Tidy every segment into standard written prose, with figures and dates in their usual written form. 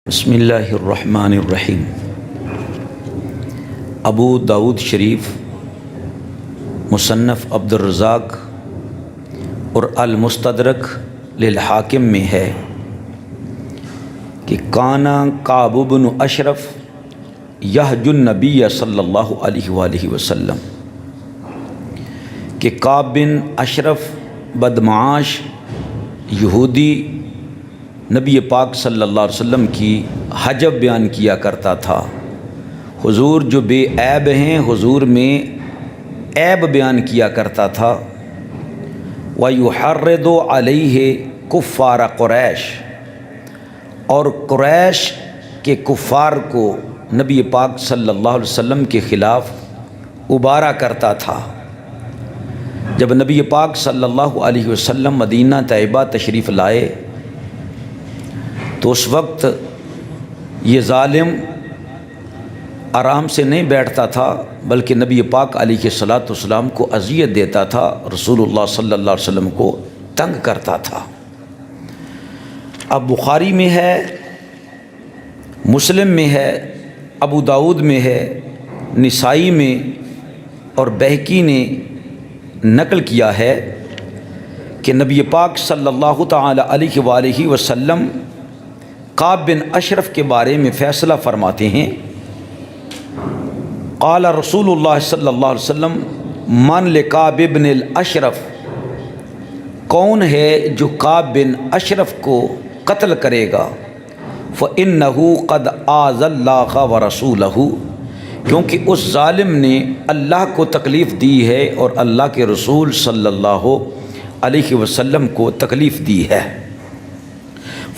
بسم اللہ الرحمن الرحیم۔ ابو داود شریف مصنف عبد الرزاق اور المستدرک للحاکم میں ہے کہ کانا کعب بن اشرف یحج النبی صلی اللہ علیہ وآلہ وسلم، کہ کعب بن اشرف بدمعاش یہودی نبی پاک صلی اللہ علیہ وسلم کی حجب بیان کیا کرتا تھا۔ حضور جو بے عیب ہیں، حضور میں عیب بیان کیا کرتا تھا۔ وَيُحَرِّضُ عَلَيْهِ کفار قریش، اور قریش کے کفار کو نبی پاک صلی اللہ علیہ وسلم کے خلاف ابارا کرتا تھا۔ جب نبی پاک صلی اللہ علیہ وسلم مدینہ طیبہ تشریف لائے تو اس وقت یہ ظالم آرام سے نہیں بیٹھتا تھا، بلکہ نبی پاک علیہ الصلاۃ والسلام کو اذیت دیتا تھا، رسول اللہ صلی اللہ علیہ وسلم کو تنگ کرتا تھا۔ اب بخاری میں ہے، مسلم میں ہے، ابو داود میں ہے، نسائی میں اور بہقی نے نقل کیا ہے کہ نبی پاک صلی اللہ تعالی علیہ وآلہ وسلم کعب بن اشرف کے بارے میں فیصلہ فرماتے ہیں۔ قال رسول اللہ صلی اللہ علیہ وسلم من لکعب بن الاشرف، کون ہے جو کعب بن اشرف کو قتل کرے گا؟ فإنه قد آذى اللہ ورسولہ، کیونکہ اس ظالم نے اللہ کو تکلیف دی ہے اور اللہ کے رسول صلی اللہ علیہ وسلم کو تکلیف دی ہے۔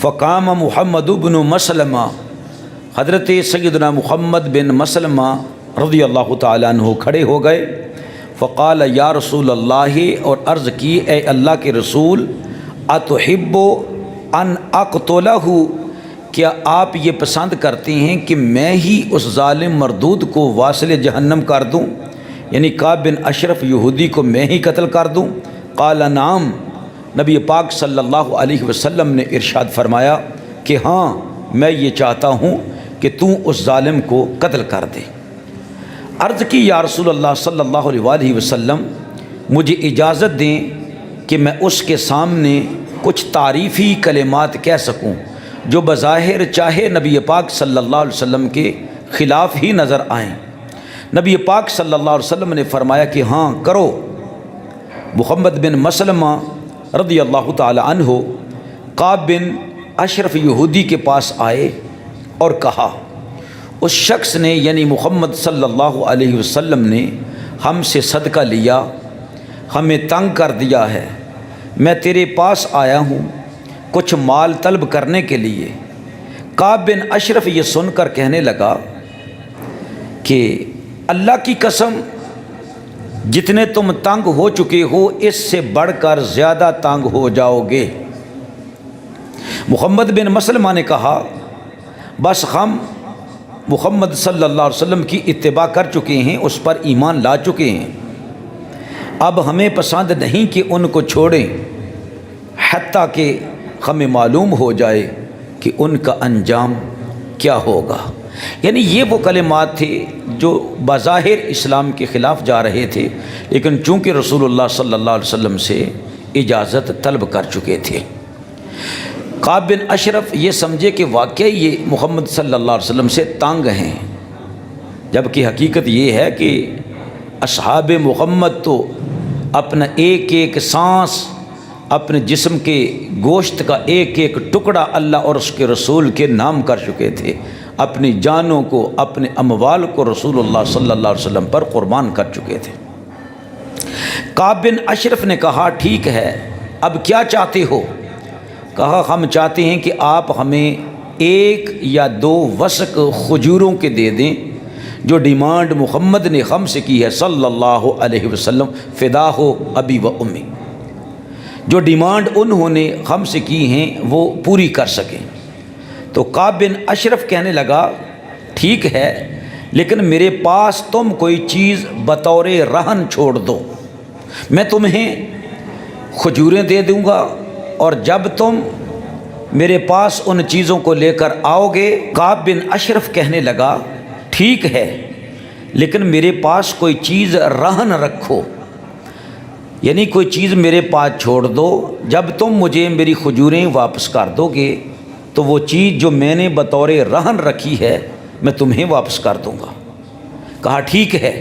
فقام محمد بن مسلمہ، حضرت سیدنا محمد بن مسلمہ رضی اللہ تعالیٰ عنہ کھڑے ہو گئے۔ فقال یا رسول اللہ، اور عرض کی اے اللہ کے رسول، اتحب ان اقتلہ، کیا آپ یہ پسند کرتے ہیں کہ میں ہی اس ظالم مردود کو واصل جہنم کر دوں، یعنی کعب بن اشرف یہودی کو میں ہی قتل کر دوں؟ قال نعم، نبی پاک صلی اللہ علیہ وسلم نے ارشاد فرمایا کہ ہاں، میں یہ چاہتا ہوں کہ تو اس ظالم کو قتل کر دے۔ عرض کی یا رسول اللہ صلی اللہ علیہ وآلہ وسلم، مجھے اجازت دیں کہ میں اس کے سامنے کچھ تعریفی کلمات کہہ سکوں جو بظاہر چاہے نبی پاک صلی اللہ علیہ وسلم کے خلاف ہی نظر آئیں۔ نبی پاک صلی اللہ علیہ وسلم نے فرمایا کہ ہاں کرو۔ محمد بن مسلمہ رضی اللہ تعالی عنہ کعب بن اشرف یہودی کے پاس آئے اور کہا، اس شخص نے یعنی محمد صلی اللہ علیہ وسلم نے ہم سے صدقہ لیا، ہمیں تنگ کر دیا ہے، میں تیرے پاس آیا ہوں کچھ مال طلب کرنے کے لیے۔ کعب بن اشرف یہ سن کر کہنے لگا کہ اللہ کی قسم، جتنے تم تنگ ہو چکے ہو اس سے بڑھ کر زیادہ تنگ ہو جاؤ گے۔ محمد بن مسلمہ نے کہا، بس ہم محمد صلی اللہ علیہ وسلم کی اتباع کر چکے ہیں، اس پر ایمان لا چکے ہیں، اب ہمیں پسند نہیں کہ ان کو چھوڑیں حتیٰ کہ ہمیں معلوم ہو جائے کہ ان کا انجام کیا ہوگا۔ یعنی یہ وہ کلمات تھے جو بظاہر اسلام کے خلاف جا رہے تھے، لیکن چونکہ رسول اللہ صلی اللہ علیہ وسلم سے اجازت طلب کر چکے تھے۔ کعب بن اشرف یہ سمجھے کہ واقعی یہ محمد صلی اللہ علیہ وسلم سے تنگ ہیں، جبکہ حقیقت یہ ہے کہ اصحاب محمد تو اپنا ایک ایک سانس، اپنے جسم کے گوشت کا ایک ایک ٹکڑا اللہ اور اس کے رسول کے نام کر چکے تھے، اپنی جانوں کو، اپنے اموال کو رسول اللہ صلی اللہ علیہ وسلم پر قربان کر چکے تھے۔ کعب بن اشرف نے کہا، ٹھیک ہے، اب کیا چاہتے ہو؟ کہا، ہم چاہتے ہیں کہ آپ ہمیں 1 یا 2 وسق کھجوروں کے دے دیں، جو ڈیمانڈ محمد نے ہم سے کی ہے صلی اللہ علیہ وسلم، فدا ہو ابی و امی، جو ڈیمانڈ انہوں نے ہم سے کی ہیں وہ پوری کر سکیں۔ تو کعب بن اشرف کہنے لگا، ٹھیک ہے، لیکن میرے پاس تم کوئی چیز بطور رہن چھوڑ دو، میں تمہیں کھجوریں دے دوں گا، اور جب تم میرے پاس ان چیزوں کو لے کر آؤ گے؟ کعب بن اشرف کہنے لگا ٹھیک ہے، لیکن میرے پاس کوئی چیز رہن رکھو، یعنی کوئی چیز میرے پاس چھوڑ دو، جب تم مجھے میری کھجوریں واپس کر دو گے تو وہ چیز جو میں نے بطور رہن رکھی ہے میں تمہیں واپس کر دوں گا۔ کہا ٹھیک ہے،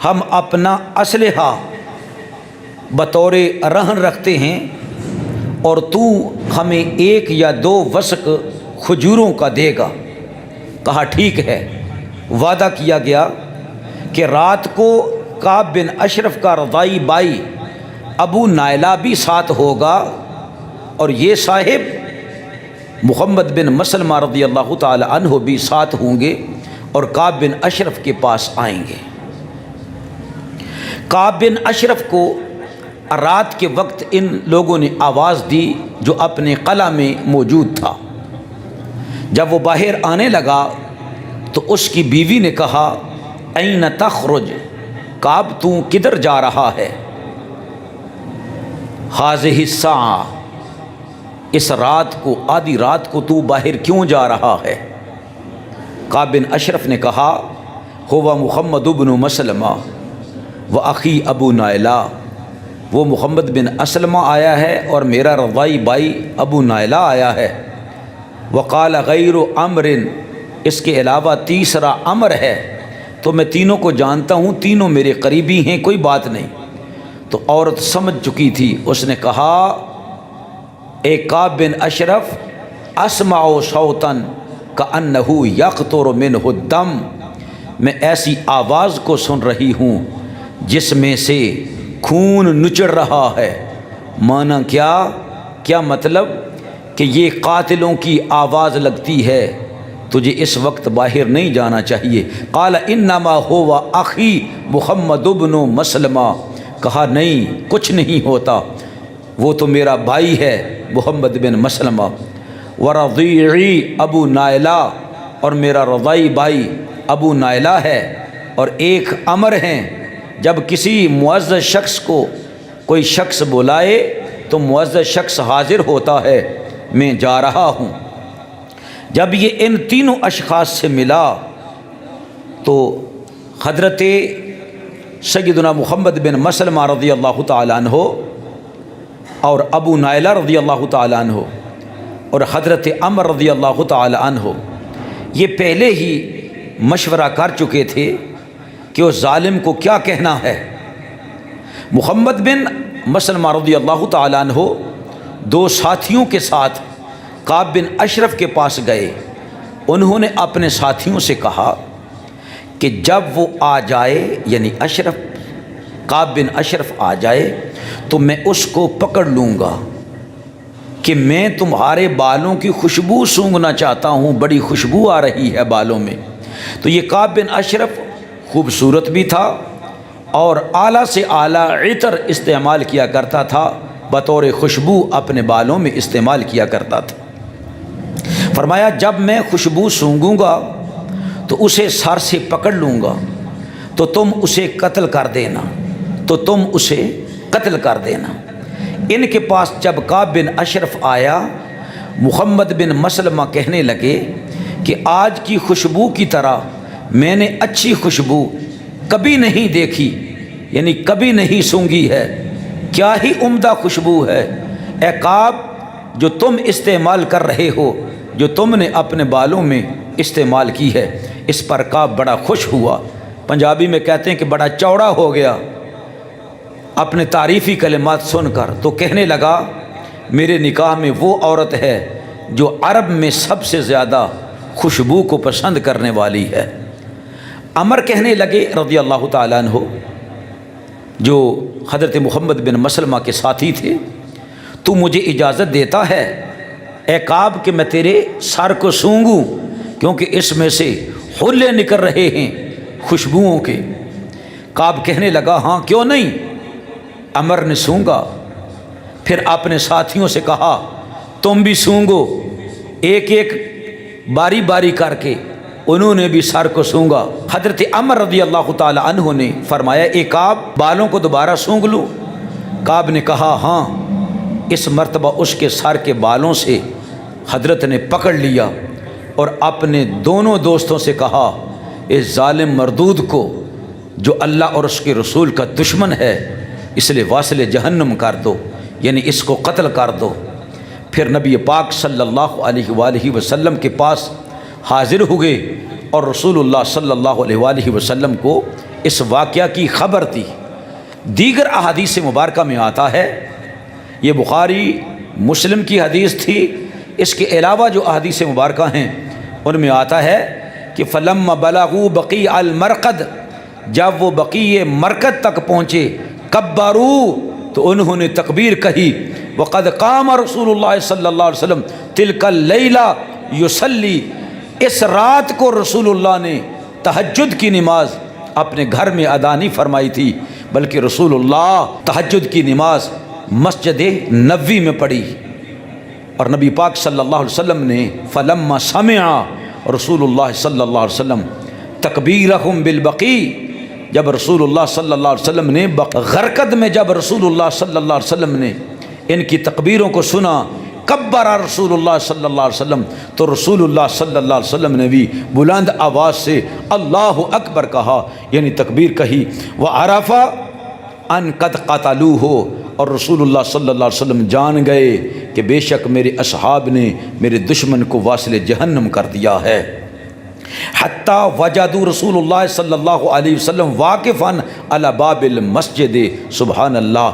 ہم اپنا اسلحہ بطور رہن رکھتے ہیں اور تو ہمیں 1 یا 2 وسق کھجوروں کا دے گا۔ کہا ٹھیک ہے۔ وعدہ کیا گیا کہ رات کو کعب بن اشرف کا رضائی بھائی ابو نائلہ بھی ساتھ ہوگا اور یہ صاحب محمد بن مسلمہ رضی اللہ تعالی عنہ بھی ساتھ ہوں گے اور کعب بن اشرف کے پاس آئیں گے۔ کعب بن اشرف کو رات کے وقت ان لوگوں نے آواز دی جو اپنے قلعہ میں موجود تھا۔ جب وہ باہر آنے لگا تو اس کی بیوی نے کہا این تخرج، کعب تو کدھر جا رہا ہے؟ ہذہ الساعہ، اس رات کو، آدھی رات کو تو باہر کیوں جا رہا ہے؟ کعب بن اشرف نے کہا ہوا محمد بن مسلمہ و اخی ابو نائلہ، وہ محمد بن اسلمہ آیا ہے اور میرا رضائی بھائی ابو نائلہ آیا ہے۔ وقال غیر امر، اس کے علاوہ تیسرا امر ہے، تو میں تینوں کو جانتا ہوں، تینوں میرے قریبی ہیں، کوئی بات نہیں۔ تو عورت سمجھ چکی تھی، اس نے کہا اے کعب بن اشرف اسمع صوتا کأنہ یقطر منہ الدم، میں ایسی آواز کو سن رہی ہوں جس میں سے خون نچڑ رہا ہے۔ معنی کیا مطلب کہ یہ قاتلوں کی آواز لگتی ہے، تجھے اس وقت باہر نہیں جانا چاہیے۔ قال انما هو اخی محمد بن مسلمہ، کہا نہیں کچھ نہیں ہوتا، وہ تو میرا بھائی ہے محمد بن مسلمہ، ورضیعی ابو نائلہ، اور میرا رضائی بھائی ابو نائلہ ہے۔ اور ایک امر ہے، جب کسی معزز شخص کو کوئی شخص بلائے تو معزز شخص حاضر ہوتا ہے، میں جا رہا ہوں۔ جب یہ ان تینوں اشخاص سے ملا تو حضرت سیدنا محمد بن مسلمہ رضی اللہ تعالیٰ عنہ اور ابو نائلہ رضی اللہ تعالیٰ عنہ اور حضرت عمر رضی اللہ تعالیٰ عنہ یہ پہلے ہی مشورہ کر چکے تھے کہ اس ظالم کو کیا کہنا ہے۔ محمد بن مسلمہ رضی اللہ تعالیٰ عنہ 2 ساتھیوں کے ساتھ کعب بن اشرف کے پاس گئے۔ انہوں نے اپنے ساتھیوں سے کہا کہ جب وہ آ جائے، یعنی کعب بن اشرف آ جائے تو میں اس کو پکڑ لوں گا کہ میں تمہارے بالوں کی خوشبو سونگھنا چاہتا ہوں، بڑی خوشبو آ رہی ہے بالوں میں۔ تو یہ کعب بن اشرف خوبصورت بھی تھا اور اعلیٰ سے اعلیٰ عطر استعمال کیا کرتا تھا، بطور خوشبو اپنے بالوں میں استعمال کیا کرتا تھا۔ فرمایا جب میں خوشبو سونگھوں گا تو اسے سر سے پکڑ لوں گا تو تم اسے قتل کر دینا۔ ان کے پاس جب کعب بن اشرف آیا، محمد بن مسلمہ کہنے لگے کہ آج کی خوشبو کی طرح میں نے اچھی خوشبو کبھی نہیں دیکھی، یعنی کبھی نہیں سونگھی ہے، کیا ہی عمدہ خوشبو ہے اے کعب جو تم استعمال کر رہے ہو، جو تم نے اپنے بالوں میں استعمال کی ہے۔ اس پر کعب بڑا خوش ہوا، پنجابی میں کہتے ہیں کہ بڑا چوڑا ہو گیا اپنے تعریفی کلمات سن کر، تو کہنے لگا میرے نکاح میں وہ عورت ہے جو عرب میں سب سے زیادہ خوشبو کو پسند کرنے والی ہے۔ عمر کہنے لگے رضی اللہ تعالیٰ عنہ، جو حضرت محمد بن مسلمہ کے ساتھی تھے، تو مجھے اجازت دیتا ہے اے کعب کہ میں تیرے سر کو سونگوں، کیونکہ اس میں سے حلے نکل رہے ہیں خوشبوؤں کے۔ کعب کہنے لگا ہاں کیوں نہیں۔ عمر نے سونگا، پھر اپنے ساتھیوں سے کہا تم بھی سونگو، ایک ایک باری باری کر کے انہوں نے بھی سر کو سونگا۔ حضرت عمر رضی اللہ تعالی عنہ نے فرمایا اے کعب بالوں کو دوبارہ سونگ لوں؟ کعب نے کہا ہاں۔ اس مرتبہ اس کے سر کے بالوں سے حضرت نے پکڑ لیا اور اپنے دونوں دوستوں سے کہا اس ظالم مردود کو جو اللہ اور اس کے رسول کا دشمن ہے اس لیے واصل جہنم کر دو، یعنی اس کو قتل کر دو۔ پھر نبی پاک صلی اللہ علیہ وآلہ وسلم کے پاس حاضر ہوئے اور رسول اللہ صلی اللہ علیہ وآلہ وسلم کو اس واقعہ کی خبر دی۔ دیگر احادیث مبارکہ میں آتا ہے، یہ بخاری مسلم کی حدیث تھی، اس کے علاوہ جو احادیث مبارکہ ہیں ان میں آتا ہے کہ فلما بلغوا بقیع المرقد، جب وہ بقیع مرقد تک پہنچے، کبروا تو انہوں نے تکبیر کہی، وقد قام رسول اللہ صلی اللہ علیہ وسلم تلک اللیلہ یصلی، اس رات کو رسول اللہ نے تہجد کی نماز اپنے گھر میں ادا نہیں فرمائی تھی، بلکہ رسول اللہ تہجد کی نماز مسجد نبوی میں پڑھی۔ اور نبی پاک صلی اللہ علیہ وسلم نے فلما سمع رسول اللہ صلی اللہ علیہ وسلم تکبیرہم بالبقیع، جب رسول اللہ صلی اللہ علیہ وسلم نے غرقد میں جب رسول اللہ صلی اللہ علیہ وسلم نے ان کی تکبیروں کو سنا، کبر رسول اللہ صلی اللہ علیہ وسلم، تو رسول اللہ صلی اللہ علیہ وسلم نے بھی بلند آواز سے اللہ اکبر کہا، یعنی تکبیر کہی۔ وعرف ان قد قتلوہ، اور رسول اللہ صلی اللہ علیہ وسلم جان گئے کہ بے شک میرے اصحاب نے میرے دشمن کو واصل جہنم کر دیا ہے۔ حتی وجدوا رسول اللہ صلی اللہ علیہ وسلم واقفا علی باب المسجد، سبحان اللہ۔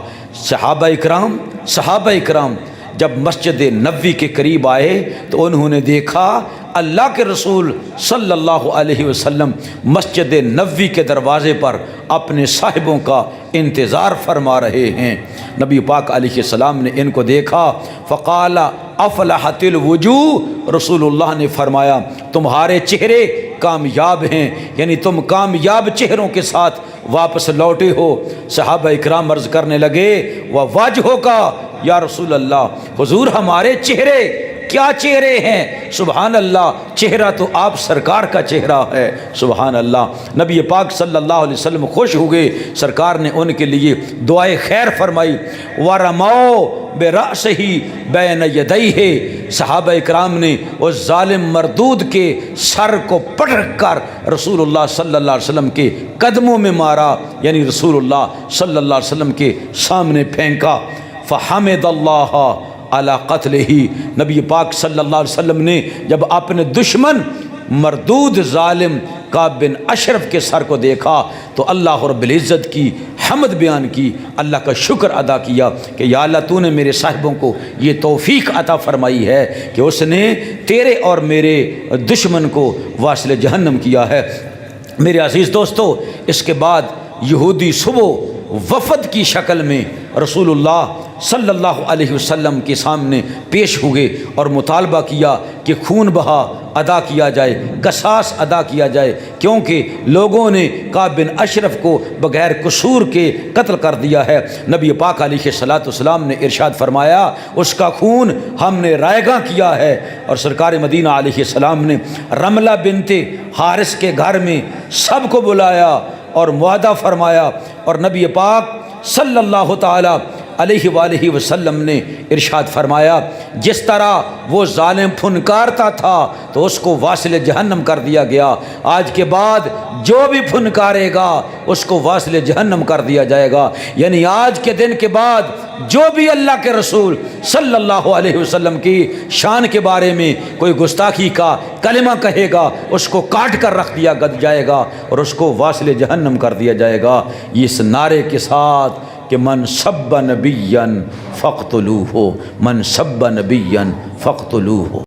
صحابہ اکرام جب مسجد نبوی کے قریب آئے تو انہوں نے دیکھا اللہ کے رسول صلی اللہ علیہ وسلم مسجد نبوی کے دروازے پر اپنے صاحبوں کا انتظار فرما رہے ہیں۔ نبی پاک علیہ السلام نے ان کو دیکھا، فقال افلحت الوجوہ، رسول اللہ نے فرمایا تمہارے چہرے کامیاب ہیں، یعنی تم کامیاب چہروں کے ساتھ واپس لوٹے ہو۔ صحابہ اکرام عرض کرنے لگے ووجہک یا رسول اللہ، حضور ہمارے چہرے کیا چہرے ہیں؟ سبحان اللہ، چہرہ تو آپ سرکار کا چہرہ ہے، سبحان اللہ۔ نبی پاک صلی اللہ علیہ وسلم خوش ہوئے، سرکار نے ان کے لیے دعائے خیر فرمائی۔ وَرَمَوْا بِرَأْسِهِ بَيْنَ يَدَيْهِ، صحابہ اکرام نے اس ظالم مردود کے سر کو پٹک کر رسول اللہ صلی اللہ علیہ وسلم کے قدموں میں مارا، یعنی رسول اللہ صلی اللہ علیہ وسلم کے سامنے پھینکا۔ فحمد اللہ علی قتلہ، نبی پاک صلی اللہ علیہ وسلم نے جب اپنے دشمن مردود ظالم کعب بن اشرف کے سر کو دیکھا تو اللہ رب العزت کی حمد بیان کی، اللہ کا شکر ادا کیا کہ یا اللہ تو نے میرے صاحبوں کو یہ توفیق عطا فرمائی ہے کہ اس نے تیرے اور میرے دشمن کو واصل جہنم کیا ہے۔ میرے عزیز دوستو، اس کے بعد یہودی صبح وفد کی شکل میں رسول اللہ صلی اللہ علیہ وسلم کے سامنے پیش ہوئے اور مطالبہ کیا کہ خون بہا ادا کیا جائے، قصاص ادا کیا جائے، کیونکہ لوگوں نے کعب بن اشرف کو بغیر قصور کے قتل کر دیا ہے۔ نبی پاک علیہ السلام نے ارشاد فرمایا اس کا خون ہم نے رائگاں کیا ہے، اور سرکار مدینہ علیہ السلام نے رملہ بنت حارث کے گھر میں سب کو بلایا اور معاہدہ فرمایا، اور نبی پاک صلی اللہ تعالی علیہ وآلہ وسلم نے ارشاد فرمایا جس طرح وہ ظالم پھنکارتا تھا تو اس کو واصل جہنم کر دیا گیا، آج کے بعد جو بھی پھنکارے گا اس کو واصل جہنم کر دیا جائے گا۔ یعنی آج کے دن کے بعد جو بھی اللہ کے رسول صلی اللہ علیہ وسلم کی شان کے بارے میں کوئی گستاخی کا کلمہ کہے گا اس کو کاٹ کر رکھ دیا جائے گا اور اس کو واصل جہنم کر دیا جائے گا، اس نعرے کے ساتھ کہ من سب نبیا فاقتلوہ، من سب نبیا فاقتلوہ۔